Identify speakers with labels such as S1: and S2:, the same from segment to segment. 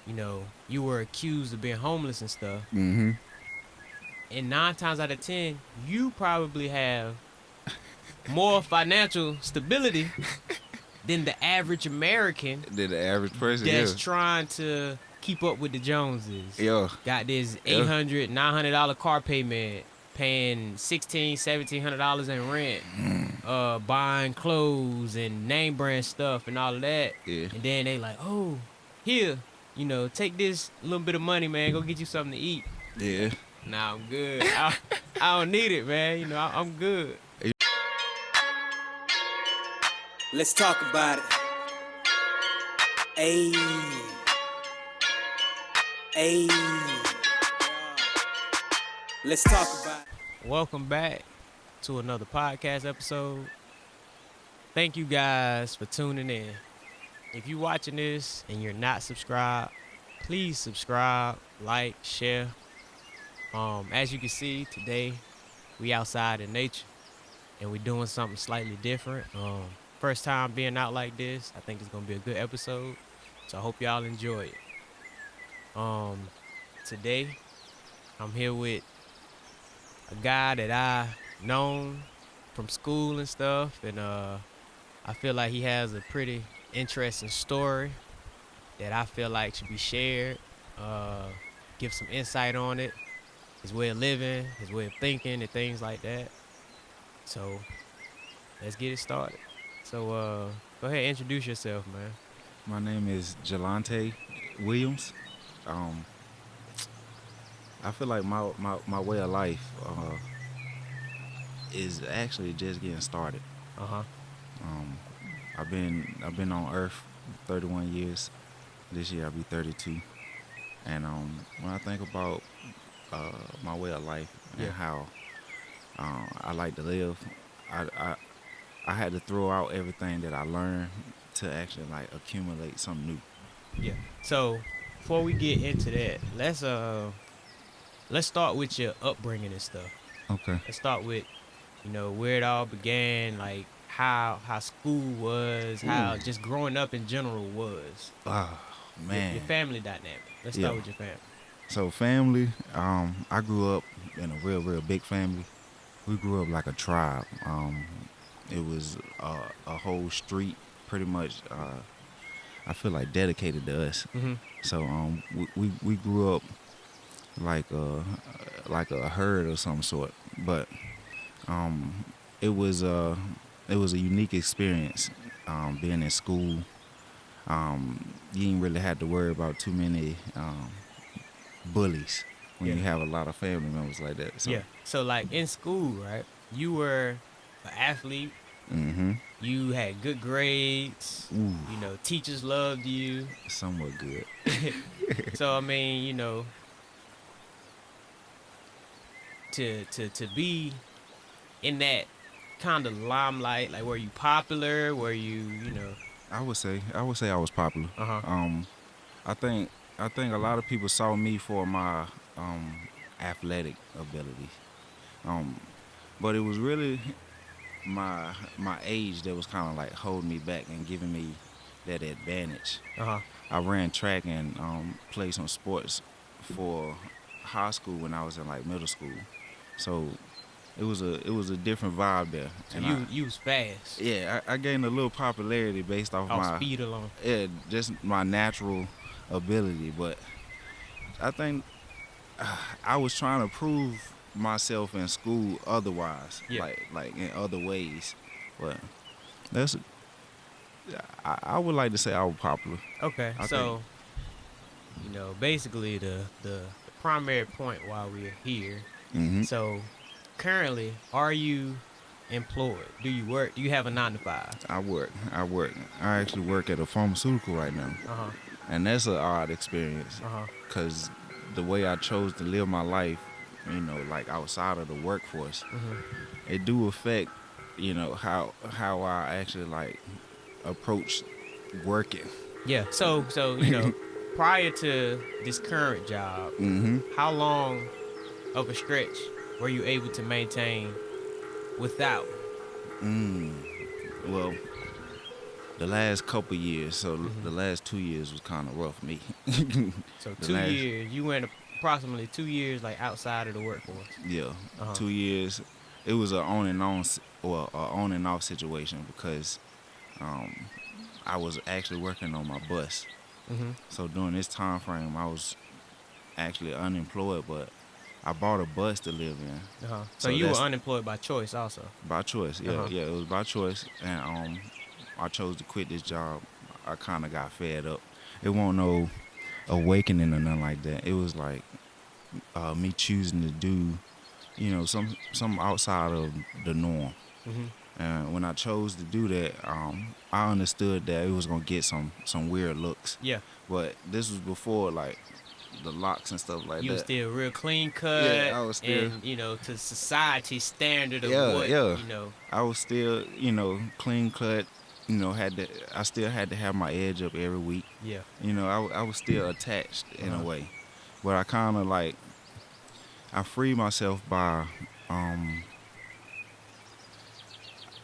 S1: you were accused of being homeless and stuff.
S2: Mm-hmm.
S1: And 9 times out of 10, you probably have more financial stability than the average American
S2: Than the average person,
S1: that's
S2: yeah.
S1: trying to keep up with the Joneses.
S2: Yeah.
S1: Got this
S2: Yeah.
S1: $800, $900 car payment, paying $1,600, $1,700 in rent, buying clothes and name brand stuff and all of that.
S2: Yeah.
S1: And then they like, oh, here, take this little bit of money, man. Go get you something to eat.
S2: Yeah.
S1: Nah, I'm good. I don't need it, man. I'm good.
S3: Let's talk about it. Ayy. Ayy. Let's talk about it.
S1: Welcome back to another podcast episode. Thank you guys for tuning in. If you're watching this and you're not subscribed, please subscribe, like, share. As you can see today, we outside in nature and we're doing something slightly different. First time being out like this. I think it's gonna be a good episode. So I hope y'all enjoy it. Today I'm here with a guy that I known from school and stuff, and I feel like he has a pretty interesting story that I feel like should be shared. Give some insight on it, his way of living, his way of thinking, and things like that. So let's get it started. So go ahead, introduce yourself, man.
S2: My name is Jelante Williams. Um, I feel like my way of life is actually just getting started.
S1: Uh huh.
S2: Um, I've been on Earth 31 years. This year I'll be 32. And when I think about my way of life and
S1: Yeah.
S2: how I like to live, I, I I had to throw out everything that I learned to actually like accumulate something new.
S1: Yeah. So before we get into that, let's start with your upbringing and stuff.
S2: Okay.
S1: Let's start with where it all began, like how school was, how
S2: Ooh.
S1: just growing up in general was.
S2: Oh
S1: Your
S2: man.
S1: family dynamic. Let's
S2: Yeah.
S1: start with your family.
S2: So family, I grew up in a real big family. We grew up like a tribe. It was a whole street, pretty much. I feel like dedicated to us.
S1: Mm-hmm.
S2: So we grew up like a herd of some sort, but um, it was it was a unique experience being in school. You didn't really have to worry about too many bullies when
S1: Yeah.
S2: you have a lot of family members like that. So,
S1: Yeah. So like in school, right? You were an athlete.
S2: mm-hmm.
S1: You had good grades.
S2: Ooh,
S1: Teachers loved you.
S2: somewhat good.
S1: So I mean, to be in that kind of limelight, like were you popular? Were you?
S2: I would say I was popular.
S1: Uh huh.
S2: I think I think a lot of people saw me for my athletic ability. Um, but it was really my age that was kind of like holding me back and giving me that advantage.
S1: Uh huh.
S2: I ran track and played some sports for high school when I was in like middle school. So it was a different vibe there.
S1: So
S2: And
S1: you was fast.
S2: I gained a little popularity based off
S1: Off
S2: my
S1: speed alone.
S2: just my natural ability. But I think I was trying to prove myself in school otherwise,
S1: Yeah.
S2: like in other ways. But that's I would like to say I was popular.
S1: Okay.
S2: I think.
S1: So basically the primary point why we're here.
S2: Hmm.
S1: So currently, are you employed? Do you work? Do you have a 9 to 5?
S2: I work. I actually work at a pharmaceutical right now,
S1: Uh huh.
S2: and that's an odd experience
S1: Uh huh.
S2: because the way I chose to live my life, like outside of the workforce,
S1: Mm-hmm.
S2: it do affect, how I actually like approach working.
S1: Yeah. So prior to this current job,
S2: Hmm.
S1: how long of a stretch were you able to maintain without?
S2: Mm. Well, the last couple years. So the last 2 years was kind of rough for me.
S1: So
S2: The
S1: 2 years, you went approximately 2 years like outside of the workforce.
S2: Yeah,
S1: Uh-huh.
S2: 2 years. It was a on and on, a on and off situation because um, I was actually working on my bus.
S1: Mm-hmm.
S2: So during this time frame, I was actually unemployed, but I bought a bus to live in.
S1: Uh-huh. So
S2: So
S1: you were
S2: that's
S1: unemployed by choice also.
S2: by choice. Yeah,
S1: Uh-huh.
S2: yeah, it was by choice, and I chose to quit this job. I kind of got fed up. It wasn't no awakening or nothing like that. It was like me choosing to do, some outside of the norm.
S1: Mm-hmm.
S2: And when I chose to do that, I understood that it was gonna get some weird looks.
S1: Yeah.
S2: But this was before like the locks and stuff like
S1: You
S2: that.
S1: was still real clean cut.
S2: Yeah, I was still.
S1: And, to society's standard of
S2: Yeah,
S1: what,
S2: yeah. I was still, clean cut. I still had to have my edge up every week.
S1: Yeah.
S2: I was still attached in a
S1: Uh-huh.
S2: way, but I kind of like I freed myself by.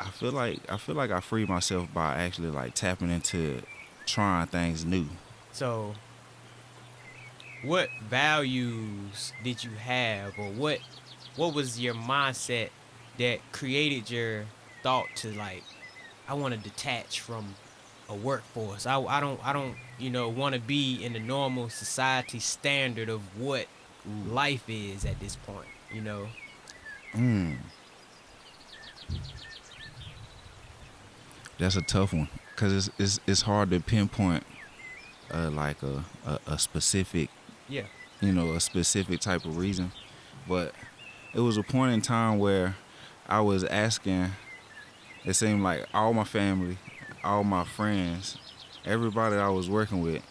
S2: I feel like I freed myself by actually like tapping into trying things new.
S1: So what values did you have, or what was your mindset that created your thought to like, I want to detach from a workforce. I don't want to be in the normal society standard of what life is at this point.
S2: Mm, that's a tough one because it's hard to pinpoint like a specific
S1: Yeah.
S2: a specific type of reason, but it was a point in time where I was asking. It seemed like all my family, all my friends, everybody I was working with,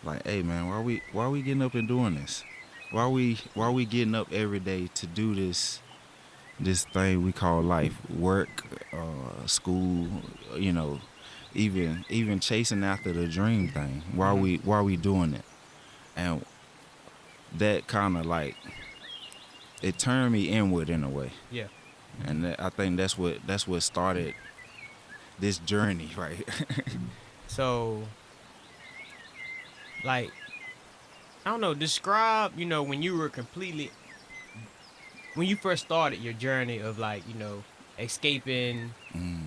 S2: like, hey man, why we getting up and doing this? Why we getting up every day to do this thing we call life, work, school, even chasing after the dream thing. Why we doing it? And that kind of like it turned me inward in a way,
S1: Yeah.
S2: and I think that's what started this journey, right?
S1: So, like, I don't know, describe, when you first started your journey of like, escaping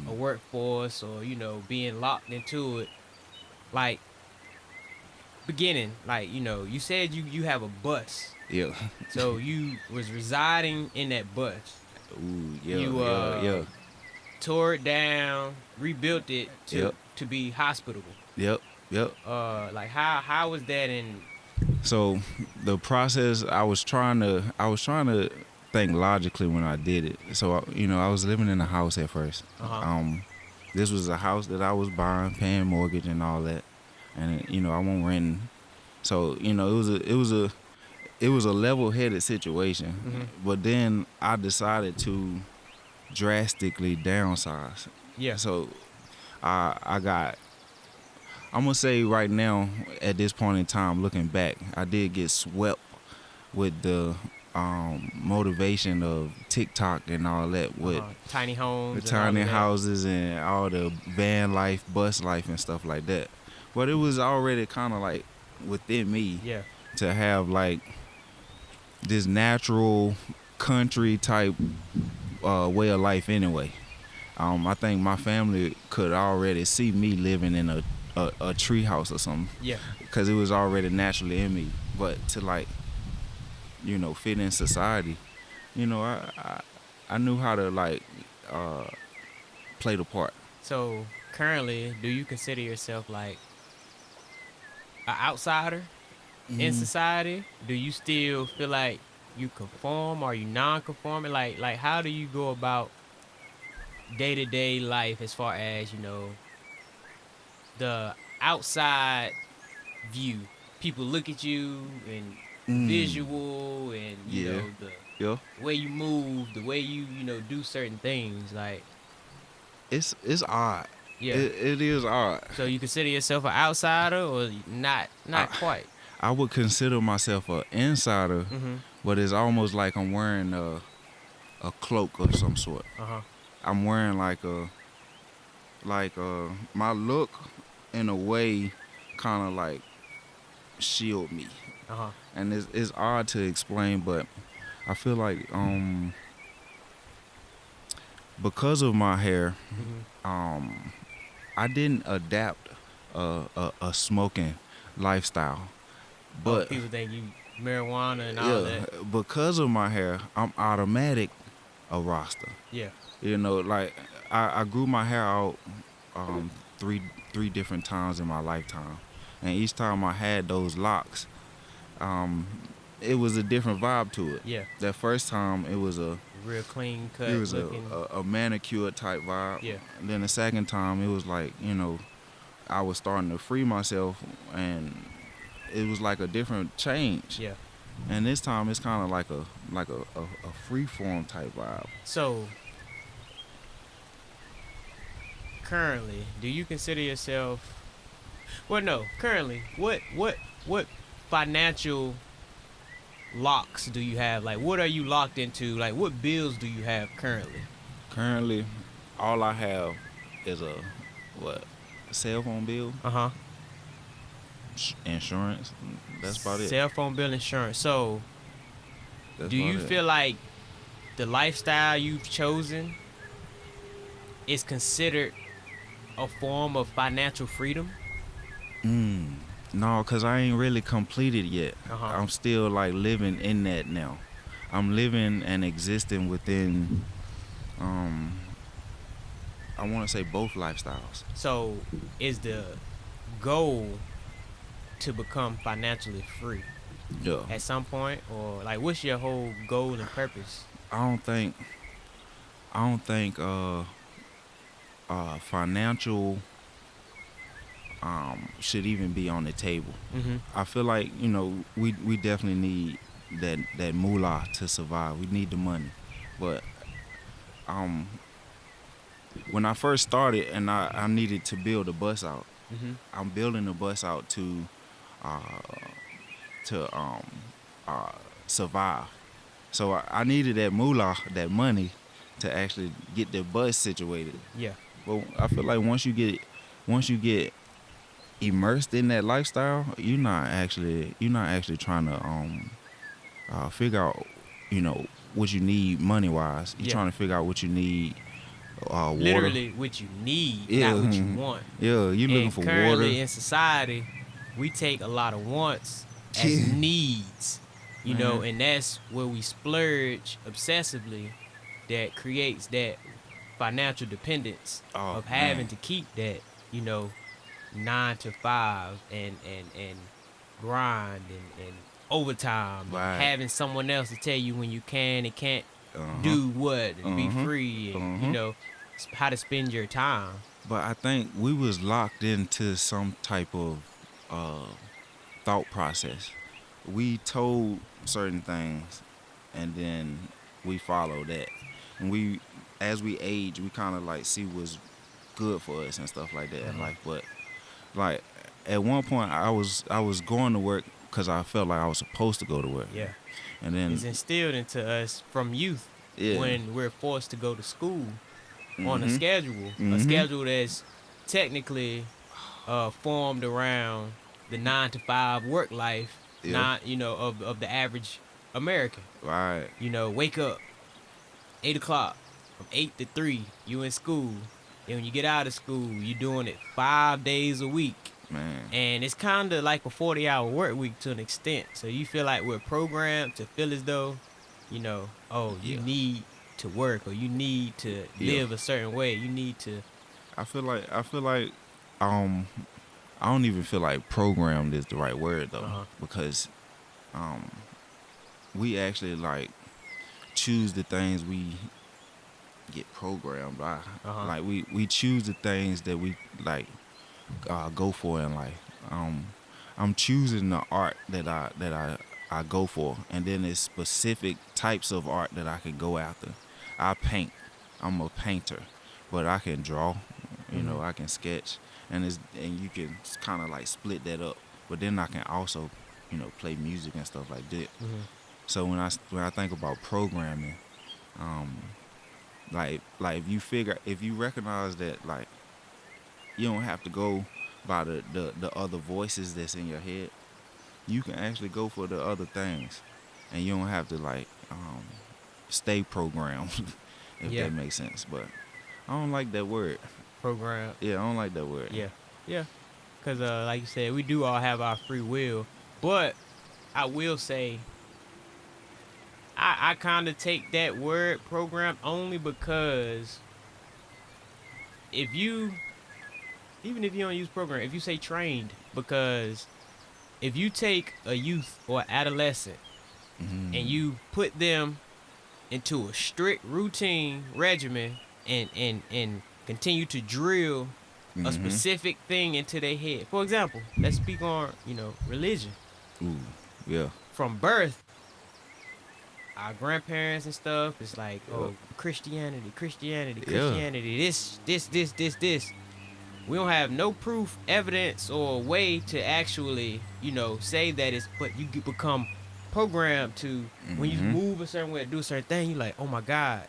S1: a workforce, or, being locked into it, like, beginning, like, you said you have a bus.
S2: Yeah.
S1: So you was residing in that bus.
S2: Ooh, yeah,
S1: You
S2: yeah.
S1: tore it down, rebuilt it
S2: Yep.
S1: to be hospitable.
S2: Yep.
S1: Like how was that in?
S2: So the process, I was trying to think logically when I did it. So I was living in a house at first.
S1: Uh-huh.
S2: This was a house that I was buying, paying mortgage and all that, and I won't rent. So it was a level-headed situation.
S1: Mhm.
S2: But then I decided to drastically downsize.
S1: Yeah.
S2: So I got. I'm gonna say right now, at this point in time, looking back, I did get swept with the motivation of TikTok and all that, with
S1: Tiny homes,
S2: the
S1: and all
S2: tiny
S1: of that.
S2: houses and all the van life, bus life, and stuff like that. But it was already kind of like within me
S1: Yeah.
S2: to have like this natural country type way of life anyway. I think my family could already see me living in a tree house or something,
S1: Yeah.
S2: because it was already naturally in me. But to like, fit in society, I knew how to like play the part.
S1: So currently, do you consider yourself like an outsider in society? Do you still feel like you conform? Are you non-conforming? Like how do you go about day-to-day life as far as the outside view? People look at you and visual, and
S2: Yeah.
S1: the
S2: Yeah,
S1: way you move, the way you do certain things. Like,
S2: it's odd.
S1: yeah.
S2: It is odd.
S1: So you consider yourself an outsider, or not quite?
S2: I would consider myself an insider,
S1: Mm-hmm.
S2: but it's almost like I'm wearing a cloak of some sort.
S1: Uh-huh.
S2: I'm wearing like like my look in a way kind of like shield me,
S1: Uh huh.
S2: and it's odd to explain, but I feel like because of my hair,
S1: Hmm.
S2: um I didn't adapt a smoking lifestyle,
S1: Oh,
S2: but
S1: people think you marijuana and all
S2: yeah,
S1: that.
S2: because of my hair, I'm automatic a Rasta.
S1: Yeah.
S2: You know, like I grew my hair out um, three different times in my lifetime, and each time I had those locks, um, it was a different vibe to it.
S1: Yeah.
S2: That first time,
S1: Real clean
S2: it
S1: cut
S2: was
S1: looking.
S2: a manicure type vibe.
S1: Yeah.
S2: And then the second time, it was like I was starting to free myself, and it was like a different change.
S1: Yeah.
S2: And this time, it's kind of like a free form type vibe.
S1: So currently, do you consider yourself? Well, no. Currently, what financial locks do you have? Like, what are you locked into? Like, what bills do you have currently?
S2: Currently, all I have is what cell phone bill,
S1: Uh huh.
S2: insurance. That's about it.
S1: Cell phone bill, insurance. So,
S2: That's
S1: do
S2: about
S1: you
S2: it.
S1: feel like the lifestyle you've chosen is considered a form of financial freedom?
S2: No, cause I ain't really completed yet.
S1: Uh huh.
S2: I'm still like living in that now. I'm living and existing within. Um, I want to say both lifestyles.
S1: So, is the goal to become financially free
S2: Yeah.
S1: at some point, or like, what's your whole goal and purpose?
S2: I don't think. I don't think. Financial. Should even be on the table.
S1: Mm-hmm.
S2: I feel like we definitely need that moolah to survive. We need the money, but um, when I first started and I needed to build a bus out,
S1: Mm-hmm.
S2: I'm building a bus out uh, to survive. So I needed that moolah, that money, to actually get the bus situated.
S1: Yeah.
S2: But I feel like once you get immersed in that lifestyle, you're not actually trying to figure out what you need money wise. You're
S1: Yeah.
S2: trying to figure out what you need, water.
S1: Literally, what you need,
S2: Yeah,
S1: not what you want.
S2: yeah. You looking
S1: And
S2: for
S1: currently
S2: water.
S1: in society, we take a lot of wants as
S2: Yeah.
S1: needs,
S2: Man.
S1: and that's where we splurge obsessively. That creates that financial dependence
S2: Oh,
S1: of having
S2: man.
S1: to keep that, you know, 9 to 5 and grind and overtime and
S2: Right.
S1: having someone else to tell you when you can and can't
S2: Uh-huh.
S1: do what and be
S2: Uh-huh.
S1: free and
S2: Uh-huh.
S1: how to spend your time.
S2: But I think we was locked into some type of uh, thought process. We told certain things, and then we follow that. And as we age, we kind of like see what's good for us and stuff like that in life. But like at one point, I was going to work because I felt like I was supposed to go to work,
S1: Yeah.
S2: and then
S1: It's instilled into us from youth
S2: yeah,
S1: when we're forced to go to school on a
S2: Mhm.
S1: schedule, a
S2: Mhm.
S1: schedule that's technically formed around the 9 to 5 work life,
S2: Yeah.
S1: not of the average American.
S2: Right,
S1: Wake up 8 o'clock, from 8 to 3, you in school. Then when you get out of school, you doing it 5 days a week.
S2: man.
S1: And it's kind of like a 40-hour work week to an extent. So you feel like we're programmed to feel as though, oh, you
S2: Yeah.
S1: need to work or you need to
S2: Yeah.
S1: live a certain way. You need to.
S2: I feel like I don't even feel like programmed is the right word though,
S1: Uh-huh.
S2: because um we actually like choose the things we get programmed by.
S1: Uh-huh.
S2: Like we choose the things that we like go for in life. I'm choosing the art that I go for, and then there's specific types of art that I can go after. I paint. I'm a painter, but I can draw.
S1: Mhm.
S2: I can sketch, and you can kind of like split that up. But then I can also, play music and stuff like that.
S1: Mhm.
S2: So when I think about programming, um, like if you recognize that like you don't have to go by the other voices that's in your head. You can actually go for the other things, and you don't have to like stay programmed, if
S1: Yeah.
S2: that makes sense. But I don't like that word.
S1: Program.
S2: Yeah, I don't like that word.
S1: Yeah. Yeah. Cause like you said, we do all have our free will, but I will say I kind of take that word program only because if you even if you don't use program, if you say trained, because if you take a youth or adolescent and you put them into a strict routine regimen and continue to drill a specific thing into their head. For example, let's speak on, religion.
S2: Ooh, yeah.
S1: From birth, our grandparents and stuff, it's like,
S2: Yep.
S1: oh, Christianity, Christianity,
S2: Yeah.
S1: Christianity, this. We don't have no proof, evidence, or way to actually, say that it's, but you become programmed to, when you move a certain way, do a certain thing, you're like, oh my God,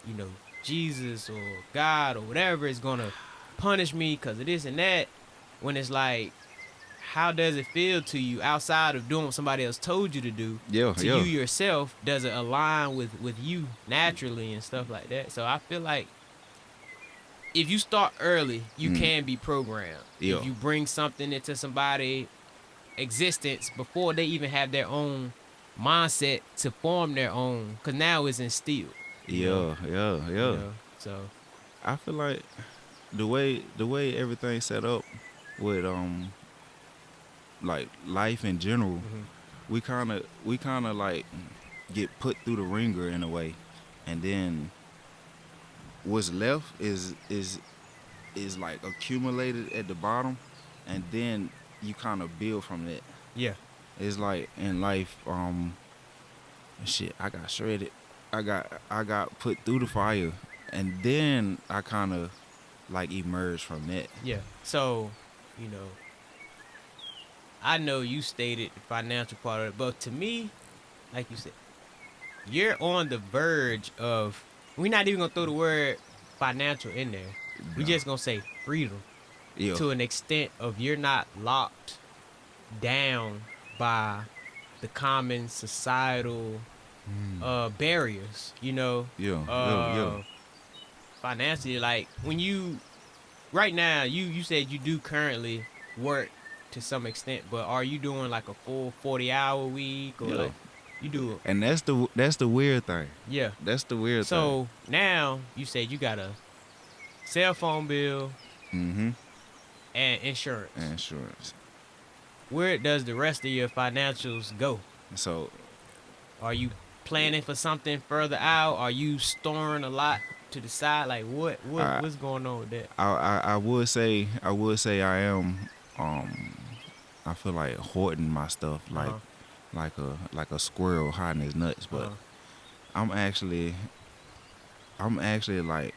S1: Jesus or God or whatever is gonna punish me because of this and that. When it's like, how does it feel to you outside of doing what somebody else told you to do?
S2: Yeah,
S1: To
S2: yeah.
S1: you yourself, does it align with you naturally and stuff like that? So I feel like if you start early, you can be programmed.
S2: Yeah.
S1: If you bring something into somebody existence before they even have their own mindset to form their own, because now it's instilled.
S2: Yeah, yeah.
S1: So
S2: I feel like the way everything's set up with like life in general, we kind of like get put through the ringer in a way, and then what's left is like accumulated at the bottom, and then you kind of build from that.
S1: yeah,
S2: It's like in life, shit, I got shredded. I got put through the fire, and then I kind of like emerged from that.
S1: yeah. So, I know you stated the financial part of it, but to me, like you said, you're on the verge of. We're not even gonna throw the word financial in there. We
S2: Nah.
S1: just gonna say freedom
S2: Yeah,
S1: to an extent of you're not locked down by the common societal barriers.
S2: yeah.
S1: Financially, like when you right now, you said you do currently work to some extent, but are you doing like a full 40-hour week or
S2: Yeah.
S1: like you do?
S2: And that's the weird thing.
S1: Yeah.
S2: That's the weird
S1: So now you said you got a cell phone bill
S2: thing.
S1: and insurance.
S2: Insurance.
S1: Where does the rest of your financials go?
S2: So
S1: Are you planning for something further out? Are you storing a lot to the side? Like what's going on with that?
S2: I would say I am I feel like hoarding my stuff like a squirrel hiding his nuts, but
S1: Uh-huh.
S2: I'm actually like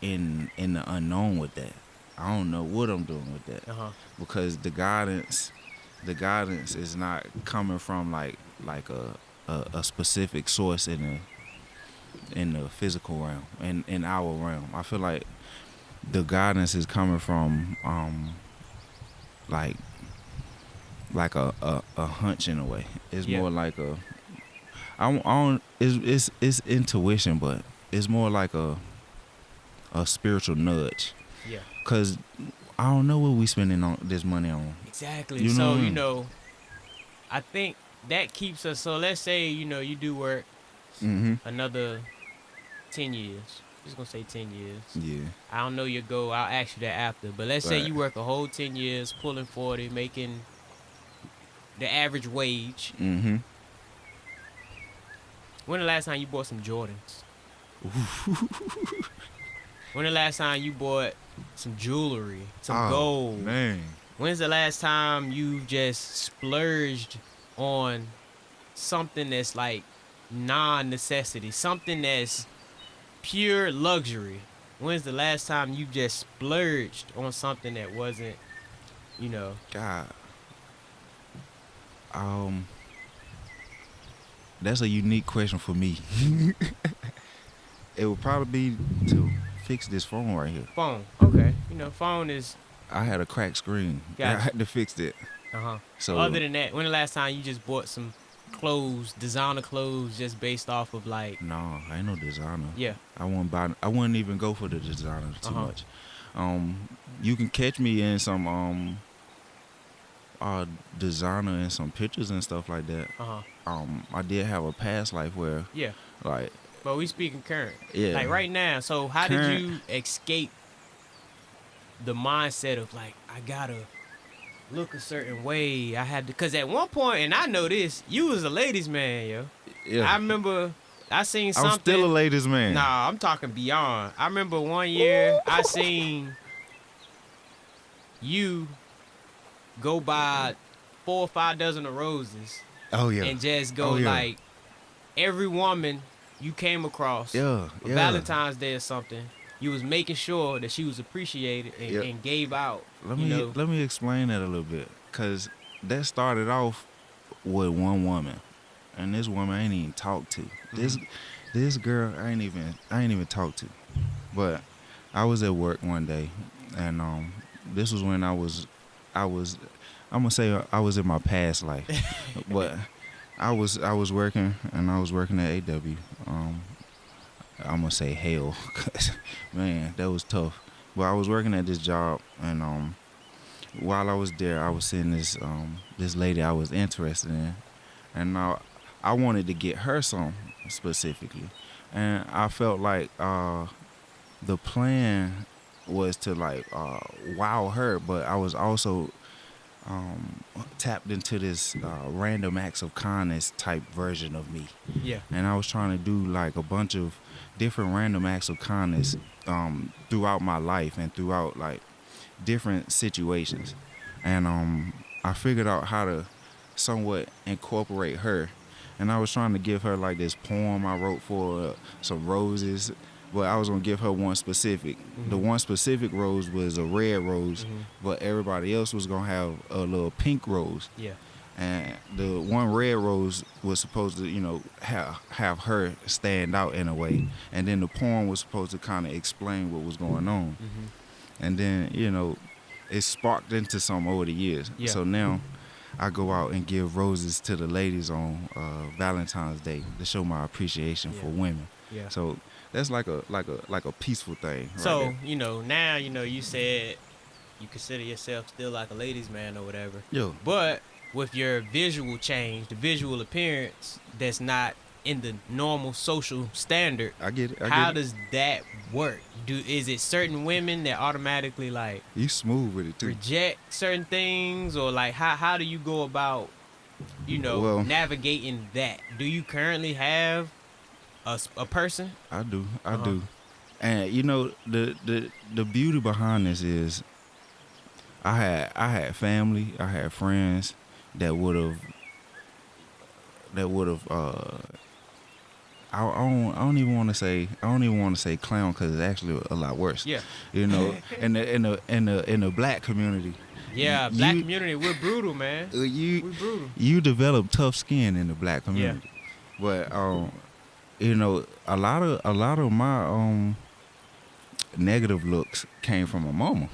S2: in the unknown with that. I don't know what I'm doing with that
S1: Uh-huh.
S2: because the guidance is not coming from like a specific source in the physical realm, in our realm. I feel like the guidance is coming from like a hunch in a way. It's
S1: Yeah.
S2: more like I don't it's intuition, but it's more like a spiritual nudge.
S1: Yeah.
S2: Cause I don't know what we spending on this money on.
S1: Exactly.
S2: You know
S1: So,
S2: what I mean?
S1: I think that keeps us. So let's say, you do work another 10 years. Just gonna say 10 years.
S2: Yeah.
S1: I don't know your goal. I'll ask you that after. But let's say
S2: Right.
S1: you work a whole 10 years, pulling 40, making the average wage. When the last time you bought some Jordans? When the last time you bought some jewelry, some gold?
S2: Man.
S1: When's the last time you just splurged on something that's like non-necessity, something that's pure luxury? When's the last time you just splurged on something that wasn't,
S2: God. That's a unique question for me. It would probably be to fix this phone right here.
S1: phone? Okay, phone is
S2: I had a cracked screen.
S1: Gotcha.
S2: I had to fix it.
S1: Uh-huh.
S2: So
S1: Other than that, when the last time you just bought some clothes, designer clothes, just based off of like,
S2: no, I ain't no designer.
S1: yeah,
S2: I wouldn't even go for the designer too
S1: Uh-huh.
S2: much. You can catch me in some designer and some pictures and stuff like that.
S1: uh-huh,
S2: I did have a past life where
S1: yeah.
S2: like
S1: But we speaking current.
S2: yeah.
S1: Like right now, so how
S2: Current.
S1: did you escape the mindset of like, I gotta look a certain way? I had to, cause at one point, and I know this, you was a ladies man, yo.
S2: Yeah.
S1: I remember I seen
S2: I'm
S1: something.
S2: still a ladies man.
S1: Nah, I'm talking beyond. I remember one year I seen you go buy 4 or 5 dozen of roses
S2: Oh yeah.
S1: and just go
S2: Oh, yeah.
S1: like every woman you came across
S2: Yeah,
S1: for
S2: yeah.
S1: Valentine's Day or something, you was making sure that she was appreciated and,
S2: Yeah.
S1: and gave out.
S2: Let
S1: you
S2: me
S1: know,
S2: let me explain that a little bit, cause that started off with one woman, and this woman I ain't even talked to. This girl I ain't even talked to, but I was at work one day, and this was when I was I'm gonna say I was in my past life, but I was working, and I was working at AW. I'm gonna say hell, 'cause man, that was tough. But I was working at this job, and while I was there, I was seeing this lady I was interested in, and I wanted to get her some specifically, and I felt like the plan was to like wow her, but I was also tapped into this random acts of kindness type version of me.
S1: yeah,
S2: And I was trying to do like a bunch of different random acts of kindness throughout my life and throughout like different situations. And I figured out how to somewhat incorporate her. And I was trying to give her like this poem I wrote for some roses, but I was gonna give her one specific. The one specific rose was a red rose, but everybody else was gonna have a little pink rose.
S1: yeah,
S2: And the one red rose was supposed to, have her stand out in a way, and then the poem was supposed to kind of explain what was going on. And then, it sparked into some over the years.
S1: Yeah.
S2: So now I go out and give roses to the ladies on Valentine's Day to show my appreciation for women.
S1: yeah.
S2: So that's like a peaceful thing.
S1: So
S2: right
S1: now you said you consider yourself still like a ladies man or whatever.
S2: Yo.
S1: But with your visual change, the visual appearance that's not in the normal social standard,
S2: I get it.
S1: how does that work? Is it certain women that automatically like
S2: you smooth with it too?
S1: reject certain things, or like how do you go about
S2: Well,
S1: navigating that? Do you currently have a person?
S2: I do.
S1: Uh-huh.
S2: do. And the beauty behind this is I had family, I had friends that would have I don't even want to say clown, because it's actually a lot worse.
S1: Yeah.
S2: In the black community.
S1: Yeah, black community, we're brutal, man.
S2: You
S1: We're brutal.
S2: you develop tough skin in the black community. But a lot of my negative looks came from my mama.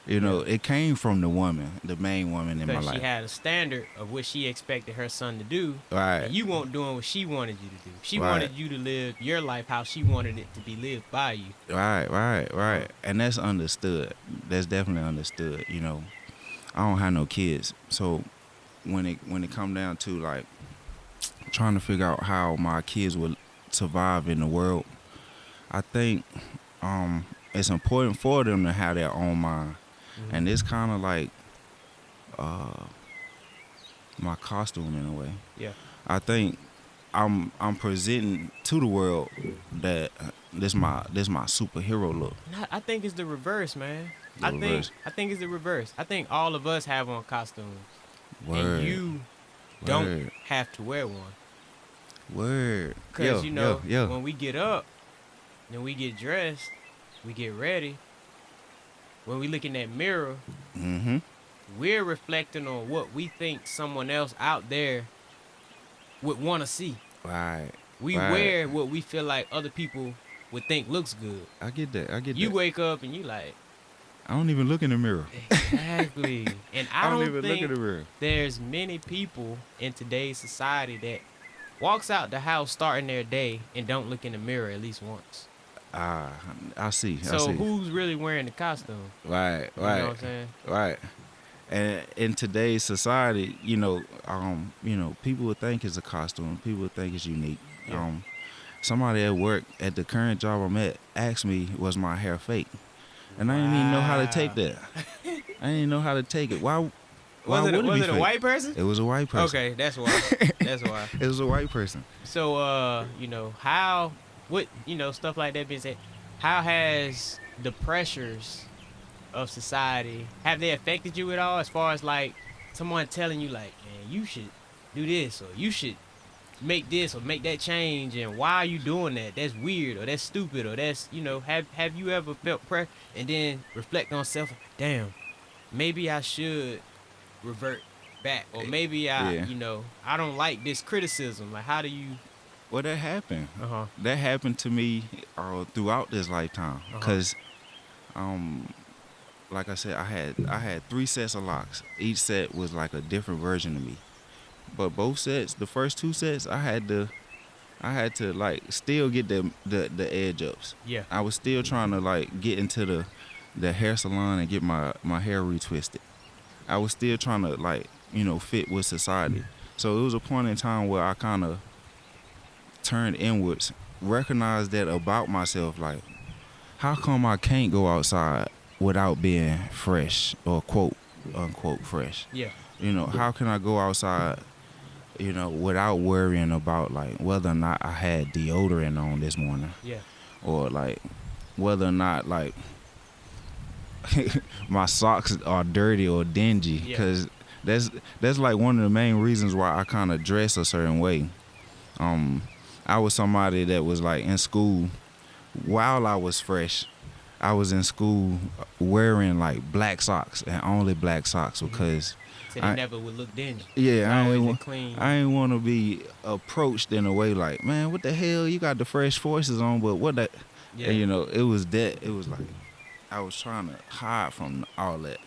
S2: It came from the woman, the main woman in my
S1: Because
S2: life.
S1: she had a standard of what she expected her son to do.
S2: Right.
S1: And you weren't doing what she wanted you to do. She
S2: Right.
S1: wanted you to live your life how she wanted it to be lived by you.
S2: Right. And that's understood. That's definitely understood. I don't have no kids, so when it come down to like trying to figure out how my kids would survive in the world, I think it's important for them to have their own mind. And it's kind of like my costume in a way.
S1: Yeah.
S2: I think I'm presenting to the world that this my superhero look.
S1: I think it's the reverse, man.
S2: The reverse.
S1: I think it's the reverse. I think all of us have on costumes.
S2: Word.
S1: And you don't
S2: Word.
S1: have to wear one.
S2: Word.
S1: Because,
S2: Yeah.
S1: when we get up, then we get dressed, we get ready. When we look in that mirror,
S2: Mm-hmm.
S1: we're reflecting on what we think someone else out there would want to see.
S2: Right.
S1: We
S2: Right.
S1: wear what we feel like other people would think looks good.
S2: I get that.
S1: You wake up and you like,
S2: I don't even look in the mirror.
S1: Exactly. And I
S2: I don't
S1: don't
S2: even look
S1: think
S2: in the mirror.
S1: there's many people in today's society that walks out the house starting their day and don't look in the mirror at least once.
S2: Ah, I see. I
S1: So
S2: see.
S1: who's really wearing the costume?
S2: Right,
S1: You know what I'm
S2: right,
S1: saying?
S2: right. And in today's society, people would think it's a costume. People would think it's unique.
S1: Yeah.
S2: Somebody at work at the current job I'm at asked me, was my hair fake? And I didn't even know how to take
S1: Wow.
S2: that. I didn't know how to take it. Why
S1: Was
S2: would
S1: it
S2: be
S1: a
S2: fake?
S1: white person?
S2: It was a white person.
S1: Okay, that's why. That's why.
S2: It was a white person.
S1: So stuff like that being said, how has the pressures of society, have they affected you at all, as far as like someone telling you like, man, you should do this, or you should make this or make that change, and why are you doing that? That's weird, or that's stupid, or that's, have you ever felt pressure and then reflect on self, damn, maybe I should revert back, or maybe
S2: Yeah.
S1: I don't like this criticism. Like, how do you?
S2: Well, that happened.
S1: Uh-huh.
S2: That happened to me throughout this lifetime.
S1: Uh-huh.
S2: Cause, like I said, I had 3 sets of locks. Each set was like a different version of me. But both sets, the first 2 sets, I had to like still get the edge ups.
S1: Yeah.
S2: I was still trying to like get into the hair salon and get my hair retwisted. I was still trying to like, fit with society. So it was a point in time where I kind of turned inwards, recognized that about myself, like, how come I can't go outside without being fresh, or quote unquote fresh?
S1: Yeah.
S2: How can I go outside, without worrying about like whether or not I had deodorant on this morning,
S1: Yeah.
S2: or like whether or not like my socks are dirty or dingy,
S1: Yeah.
S2: because that's like one of the main reasons why I kind of dress a certain way. I was somebody that was like in school while I was fresh. I was in school wearing like black socks and only black socks because
S1: So they never would look dingy.
S2: yeah,
S1: Always clean.
S2: I ain't want to be approached in a way like, man, what the hell? You got the Fresh Forces on, but what that?
S1: Yeah.
S2: And, it was that. It was like I was trying to hide from all that.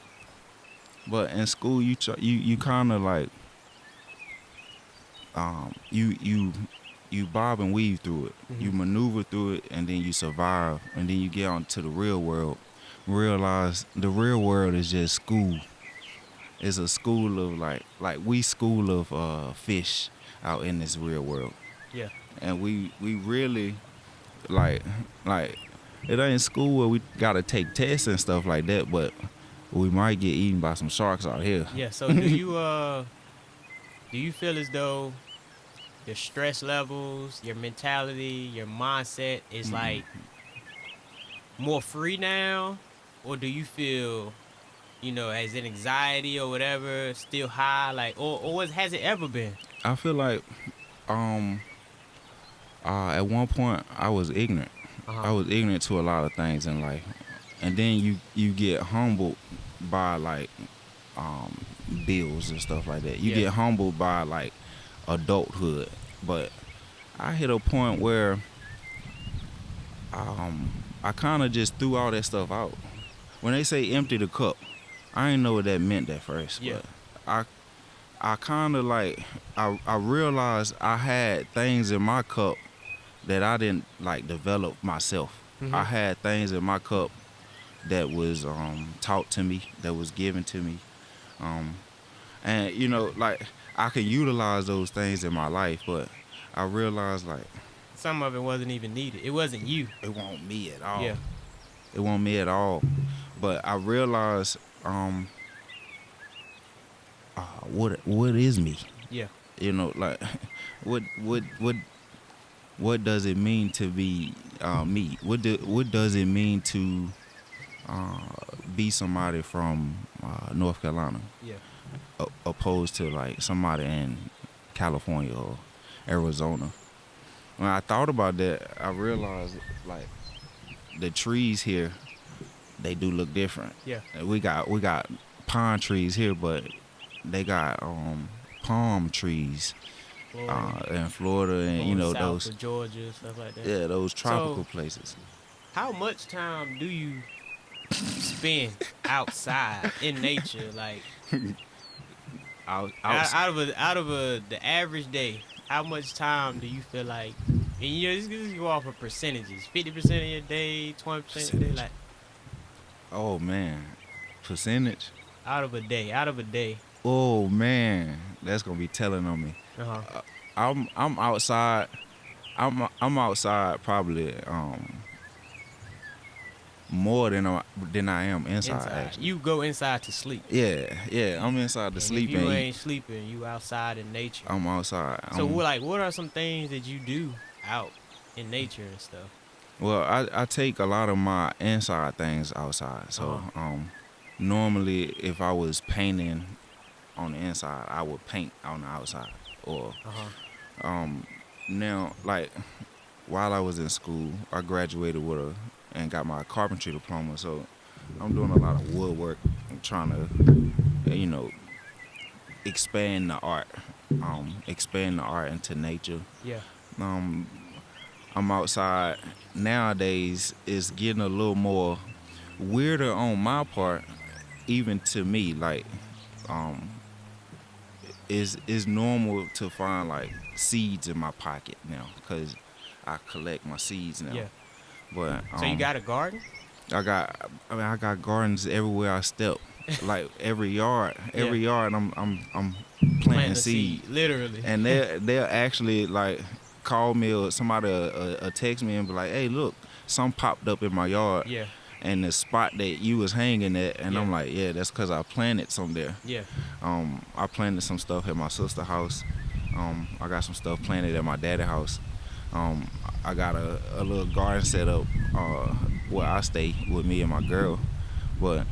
S2: But in school, you kind of like you bob and weave through it.
S1: Mhm.
S2: You maneuver through it, and then you survive, and then you get on to the real world. Realize the real world is just school. It's a school of like we school of fish out in this real world.
S1: Yeah.
S2: And we really like it ain't school where we gotta take tests and stuff like that, but we might get eaten by some sharks out here.
S1: Yeah. So do you feel as though your stress levels, your mentality, your mindset is like more free now, or do you feel, as an anxiety or whatever, still high, like, or has it ever been?
S2: I feel like at one point I was ignorant.
S1: Uh-huh.
S2: I was ignorant to a lot of things in life, and then you get humbled by like bills and stuff like that. You
S1: Yeah.
S2: get humbled by like adulthood. But I hit a point where I kind of just threw all that stuff out. When they say empty the cup, I didn't know what that meant at first.
S1: Yeah.
S2: But I kind of like I realized I had things in my cup that I didn't like develop myself.
S1: Mhm.
S2: I had things in my cup that was taught to me, that was given to me, and like I can utilize those things in my life, but I realized like
S1: Some of it wasn't even needed. It wasn't you.
S2: it wasn't me at all.
S1: Yeah.
S2: It wasn't me at all. But I realized what is me?
S1: Yeah.
S2: Like what does it mean to be me? What does it mean to be somebody from North Carolina,
S1: Yeah.
S2: opposed to like somebody in California or Arizona? When I thought about that, I realized like the trees here, they do look different.
S1: Yeah.
S2: And we got pine trees here, but they got palm trees in Florida, and
S1: Going south
S2: those
S1: of Georgia, stuff like that.
S2: those tropical
S1: So-
S2: places.
S1: How much time do you spend outside in nature, like
S2: Out,
S1: out of the average day, how much time do you feel like? And you know, this go off of percentages. 50% of your day, 20% of your day,
S2: percentage.
S1: like
S2: Oh man, percentage.
S1: out of a day.
S2: Oh man, that's gonna be telling on me.
S1: Uh huh.
S2: I'm outside. I'm outside probably more than I am inside
S1: Inside,
S2: actually.
S1: you go inside to sleep,
S2: Yeah. I'm inside to
S1: and if
S2: sleep
S1: you
S2: and eat.
S1: ain't sleeping, you outside in nature.
S2: I'm outside.
S1: So, what are some things that you do out in nature and stuff?
S2: Well, I take a lot of my inside things outside. So normally if I was painting on the inside, I would paint on the outside. Or
S1: Uh huh.
S2: now like while I was in school, I graduated and got my carpentry diploma. So I'm doing a lot of woodwork. I'm trying to, expand the art, expand the art into nature.
S1: Yeah.
S2: Um, I'm outside nowadays. It's getting a little more weirder on my part, even to me. Like, um, is normal to find like seeds in my pocket now because I collect my seeds now.
S1: Yeah.
S2: But
S1: So you got a garden?
S2: I got gardens everywhere I step. Like every yard, I'm planting
S1: A
S2: seed.
S1: seed, literally.
S2: And they'll actually like call me or somebody text me and be like, "Hey, look, some popped up in my yard,
S1: Yeah.
S2: and the spot that you was hanging at." And
S1: Yeah.
S2: I'm like, "Yeah, that's because I planted some there."
S1: Yeah.
S2: I planted some stuff at my sister's house. I got some stuff planted at my daddy's house. I got a little garden set up where I stay with me and my girl. But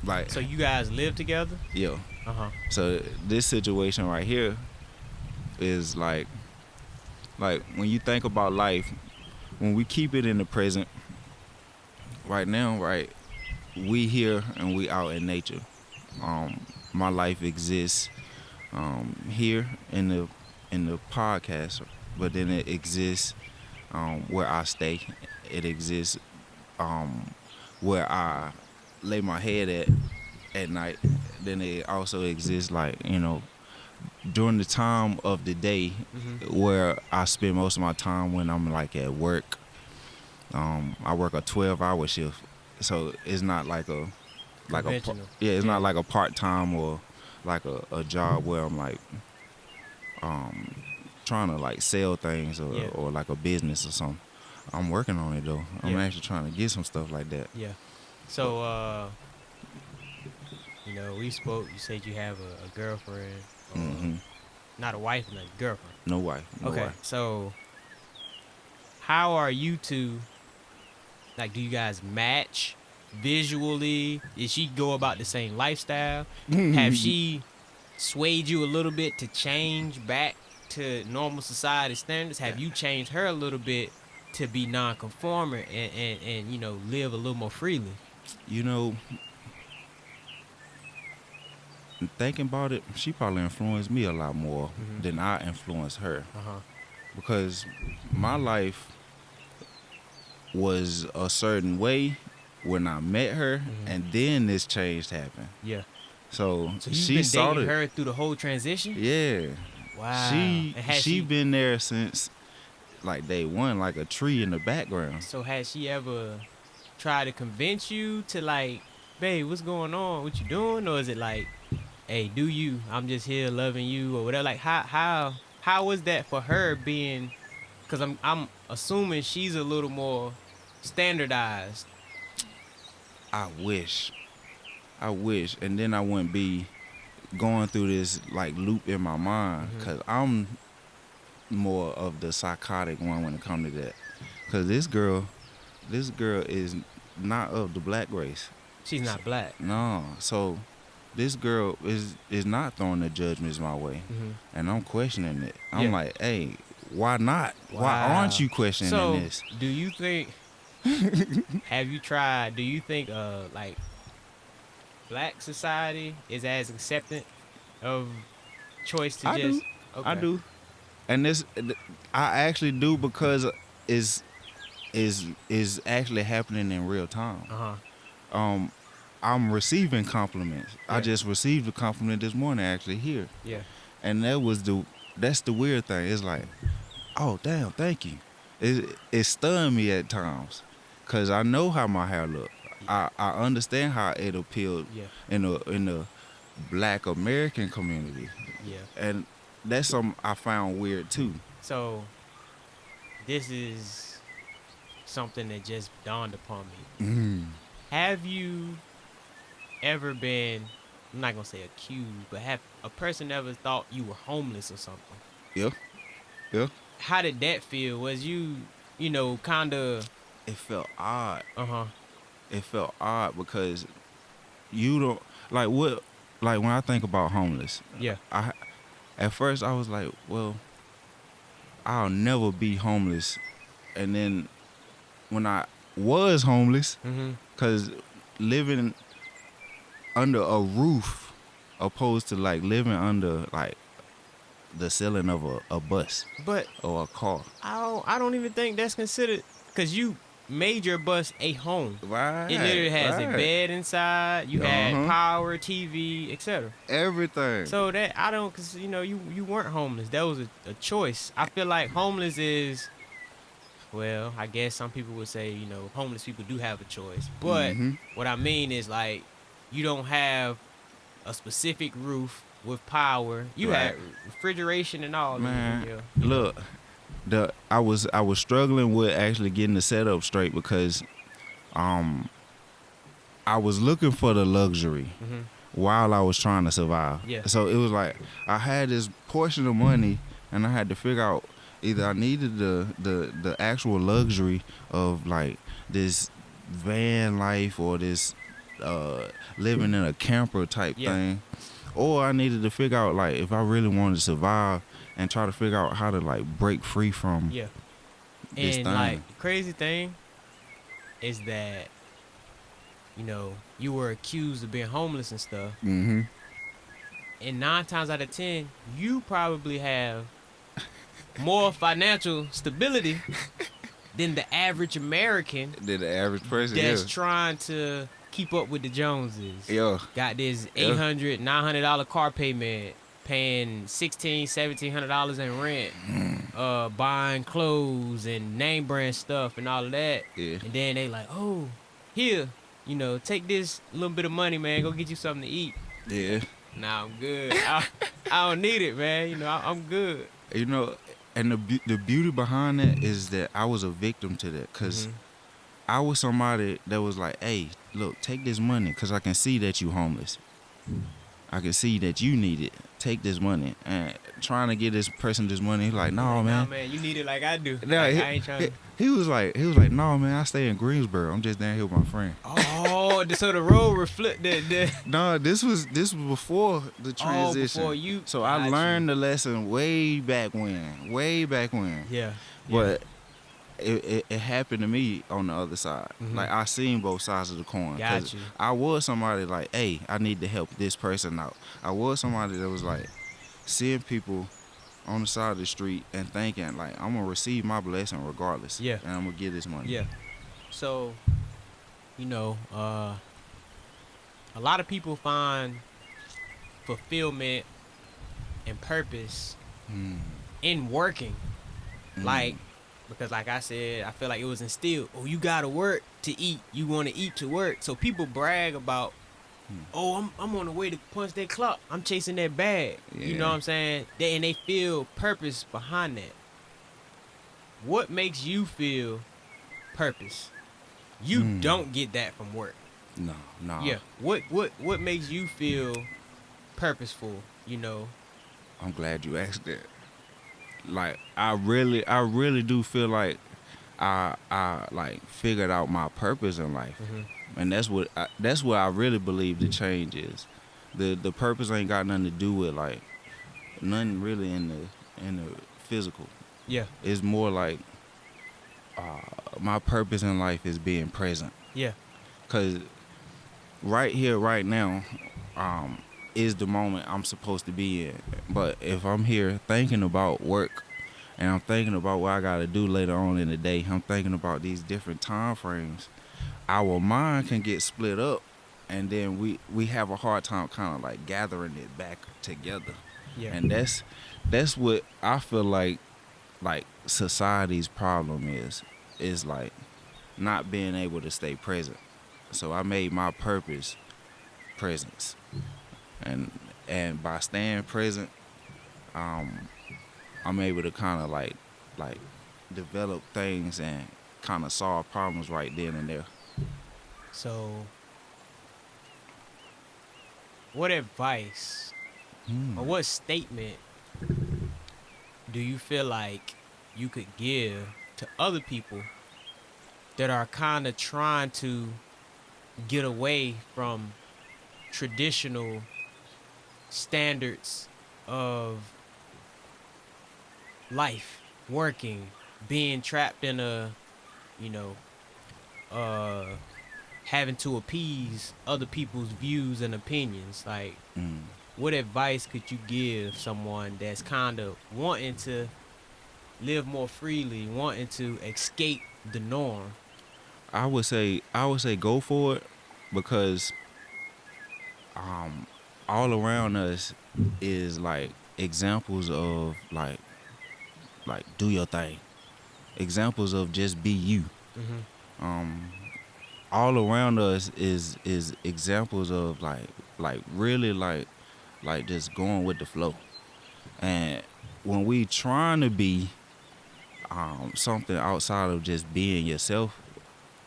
S2: like,
S1: So you guys live together?
S2: yeah.
S1: Uh huh.
S2: So this situation right here is like when you think about life, when we keep it in the present, right now, right, we here and we out in nature. My life exists here in the podcast, but then it exists where I stay. It exists where I lay my head at night. Then it also exists during the time of the day where I spend most of my time when I'm like at work. I work a 12-hour shift, so it's not like
S1: Conventional.
S2: it's not like a part-time or like a job where I'm like trying to like sell things or like a business or something. I'm working on it though. I'm
S1: Yeah.
S2: actually trying to get some stuff like that.
S1: Yeah. So, you know, we spoke. You said you have a girlfriend, or not a wife, but a girlfriend.
S2: No wife. No
S1: Okay.
S2: wife.
S1: So, how are you two? Like, do you guys match visually? Did she go about the same lifestyle? Have she swayed you a little bit to change back to normal society standards? Have you changed her a little bit to be non-conforming and you know, live a little more freely?
S2: You know, thinking about it, she probably influenced me a lot more than I influenced her.
S1: Uh-huh.
S2: Because my life was a certain way when I met her, and then this change happened.
S1: Yeah.
S2: So
S1: So you've
S2: she
S1: been
S2: saw
S1: dating
S2: it.
S1: her through the whole transition?
S2: Yeah.
S1: Wow.
S2: She
S1: And has
S2: she been there since like day one, like a tree in the background.
S1: So has she ever tried to convince you to like, babe, what's going on? What you doing? Or is it like, hey, do you? I'm just here loving you or whatever. Like how was that for her being? Because I'm assuming she's a little more standardized.
S2: I wish, and then I wouldn't be going through this like loop in my mind, because I'm more of the psychotic one when it comes to that. Because this girl is not of the black race.
S1: She's not black.
S2: No, so this girl is not throwing the judgments my way, and I'm questioning it. I'm
S1: Yeah.
S2: like, hey, why not? Why
S1: Wow.
S2: aren't you questioning
S1: So
S2: this?
S1: do you think? Have you tried? Do you think like black society is as acceptant of choice to
S2: I
S1: just?
S2: do.
S1: Okay.
S2: I do, and I actually do, because is actually happening in real time.
S1: Uh huh.
S2: um, I'm receiving compliments. I
S1: Yeah.
S2: just received a compliment this morning actually here,
S1: Yeah.
S2: and that's the weird thing. It's like, oh damn, thank you. It stunned me at times, cause I know how my hair look. I understand how it appealed
S1: Yeah.
S2: in the Black American community,
S1: Yeah.
S2: and that's something I found weird too.
S1: So this is something that just dawned upon me.
S2: Mm.
S1: Have you ever been, I'm not gonna say accused, but have a person ever thought you were homeless or something?
S2: Yeah, yeah.
S1: How did that feel? Was you, kind of,
S2: It felt odd.
S1: uh-huh,
S2: It felt odd because you don't like what like when I think about homeless.
S1: yeah,
S2: I At first I was like, well, I'll never be homeless, and then when I was homeless,
S1: mm-hmm,
S2: cause living under a roof opposed to like living under like the ceiling of a bus
S1: but
S2: or a car.
S1: I don't even think that's considered, because you made your bus a home.
S2: Right.
S1: It literally has a
S2: right.
S1: bed inside. You had
S2: Uh-huh.
S1: power, TV, etc.
S2: Everything.
S1: So that I don't, cause you weren't homeless. That was a choice. I feel like homeless is, well, I guess some people would say, homeless people do have a choice. But
S2: Mhm.
S1: what I mean is, like, you don't have a specific roof with power. You
S2: Right.
S1: had refrigeration and all.
S2: Man,
S1: Yeah.
S2: look, I was struggling with actually getting the setup straight because um I was looking for the luxury
S1: Mm-hmm.
S2: while I was trying to survive.
S1: Yeah.
S2: So it was like I had this portion of money and I had to figure out either I needed the actual luxury of like this van life or this living in a camper type
S1: Yeah.
S2: thing, or I needed to figure out like if I really wanted to survive and try to figure out how to like break free from
S1: Yeah.
S2: this
S1: And
S2: thing.
S1: like the crazy thing is that, you were accused of being homeless and stuff.
S2: Mm-hmm.
S1: And 9 times out of 10, you probably have more financial stability than the average American
S2: Did the average person?
S1: that's trying to keep up with the Joneses.
S2: Yeah.
S1: Got this
S2: Yeah.
S1: $800, $900 car payment, paying $1,600, $1,700 in rent, buying clothes and name brand stuff and all of that.
S2: Yeah.
S1: And then they like, oh, here, take this little bit of money, man. Go get you something to eat.
S2: Yeah.
S1: Nah, I'm good. I don't need it, man. I'm good.
S2: You know, and the beauty behind that is that I was a victim to that because
S1: Mhm.
S2: I was somebody that was like, hey, look, take this money because I can see that you homeless. I can see that you need it. Take this money. And trying to get this person this money, he's like, no,
S1: Like,
S2: man.
S1: nah, man, you need it like I do.
S2: Nah,
S1: Like,
S2: he,
S1: I ain't trying to.
S2: he was like, no, man, I stay in Greensboro. I'm just down here with my friend.
S1: Oh, so the road reflect the.
S2: No, this was before the transition.
S1: before you.
S2: So I
S1: Got you.
S2: learned the lesson way back when.
S1: Yeah.
S2: But it happened to me on the other side.
S1: Mhm.
S2: Like I seen both sides of the coin. 'Cause
S1: Got you.
S2: I was somebody like, hey, I need to help this person out. I was somebody that was like seeing people on the side of the street and thinking like I'm gonna receive my blessing regardless.
S1: Yeah.
S2: And I'm gonna get this money.
S1: Yeah. So, a lot of people find fulfillment and purpose
S2: Mm.
S1: in working.
S2: Mm.
S1: Like, because like I said, I feel like it was instilled. Oh, you gotta work to eat. You want to eat to work. So people brag about, oh, I'm on the way to punch that clock. I'm chasing that bag. You know
S2: Yeah.
S1: what I'm saying? And they feel purpose behind that. What makes you feel purpose? You don't get that from work.
S2: No.
S1: Yeah. What makes you feel purposeful?
S2: I'm glad you asked that. Like I really do feel like I like figured out my purpose in life, and that's what I really believe the change is. The purpose ain't got nothing to do with like nothing really in the physical.
S1: Yeah.
S2: It's more like my purpose in life is being present.
S1: Yeah.
S2: Cause right here, right now, is the moment I'm supposed to be in. But if I'm here thinking about work and I'm thinking about what I gotta do later on in the day, I'm thinking about these different time frames, our mind can get split up, and then we have a hard time kind of like gathering it back together.
S1: Yeah.
S2: And that's what I feel like society's problem is like not being able to stay present. So I made my purpose presence, and by staying present, um, I'm able to kind of like develop things and kind of solve problems right then and there.
S1: So, what advice or what statement do you feel like you could give to other people that are kind of trying to get away from traditional standards of life, working, being trapped in a, you know, uh having to appease other people's views and opinions? Like,
S2: Mm.
S1: what advice could you give someone that's kind of wanting to live more freely, wanting to escape the norm?
S2: I would say go for it, because um all around us is like examples of like do your thing. Examples of just be you.
S1: Mm-hmm.
S2: Um all around us is examples of like really like just going with the flow. And when we trying to be something outside of just being yourself,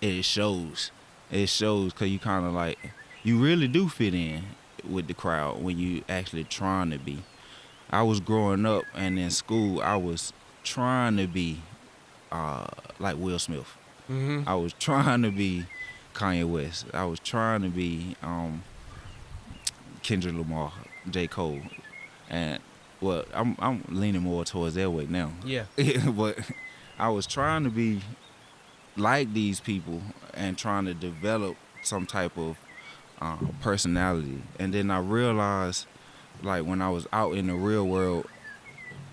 S2: it shows. It shows because you kind of like you really do fit in with the crowd when you actually trying to be. I was growing up and in school I was trying to be uh, like Will Smith.
S1: Mm-hmm.
S2: I was trying to be Kanye West. I was trying to be Kendrick Lamar, J. Cole, and well, I'm leaning more towards that way now.
S1: Yeah.
S2: But I was trying to be like these people and trying to develop some type of personality. And then I realized, like when I was out in the real world,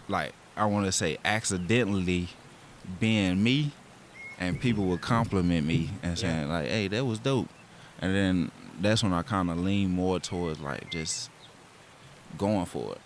S2: like I want to say accidentally being me, and people would compliment me and
S1: Yeah.
S2: saying like, "Hey, that was dope." And then that's when I kind of lean more towards like just going for it.